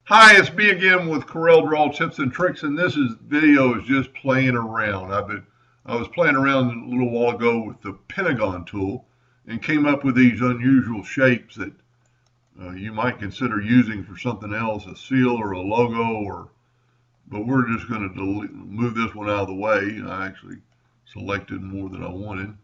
Hi, it's me again with Corel Draw Tips and Tricks, and this video is just playing around. I was playing around a little while ago with the Polygon tool and came up with these unusual shapes that you might consider using for something else, a seal or a logo, but we're just going to move this one out of the way. I actually selected more than I wanted.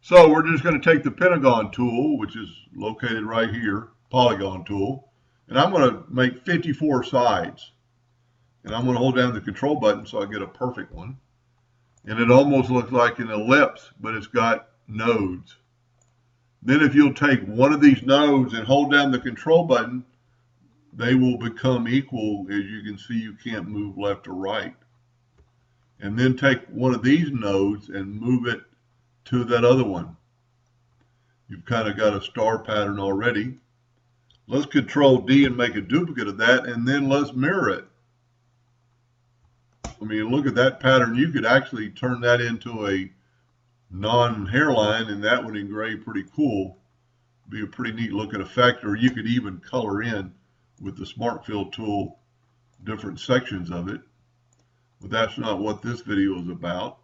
So we're just going to take the Polygon tool, which is located right here, Polygon tool. And I'm going to make 54 sides. And I'm going to hold down the control button so I get a perfect one. And it almost looks like an ellipse, but it's got nodes. Then if you'll take one of these nodes and hold down the control button, they will become equal. As you can see, you can't move left or right. And then take one of these nodes and move it to that other one. You've kind of got a star pattern already. Let's Control D and make a duplicate of that, and then let's mirror it. I mean, look at that pattern. You could actually turn that into a non-hairline, and that would engrave pretty cool. Be a pretty neat looking effect, or you could even color in with the Smart Fill tool different sections of it. But that's not what this video is about.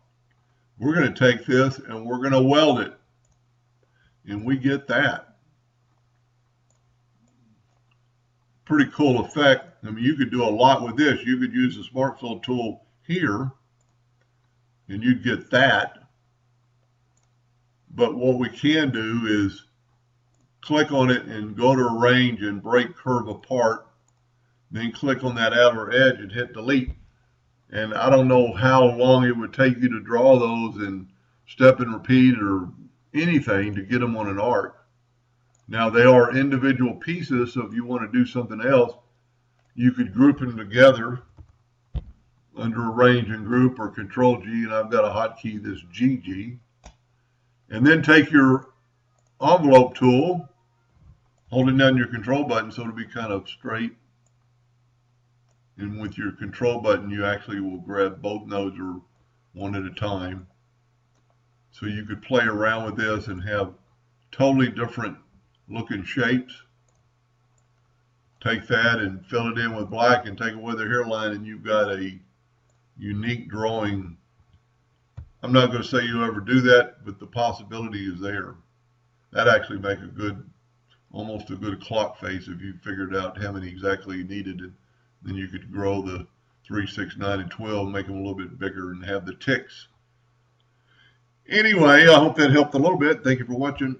We're going to take this and we're going to weld it, and we get that. Pretty cool effect. I mean, you could do a lot with this. You could use the Smart Fill tool here and you'd get that. But what we can do is click on it and go to Arrange and Break Curve Apart. Then click on that outer edge and hit Delete. And I don't know how long it would take you to draw those and step and repeat or anything to get them on an arc. Now, they are individual pieces, so if you want to do something else, you could group them together under Arrange and Group or Control G, and I've got a hotkey that's GG. And then take your envelope tool, holding down your control button so it'll be kind of straight. And with your control button, you actually will grab both nodes or one at a time. So you could play around with this and have totally different looking shapes. Take that and fill it in with black and take away the hairline, and you've got a unique drawing. I'm not going to say you'll ever do that, but the possibility is there. That actually make a good, almost a good clock face if you figured out how many exactly you needed. And then you could grow the 3, 6, 9, and 12, make them a little bit bigger and have the ticks. Anyway, I hope that helped a little bit. Thank you for watching.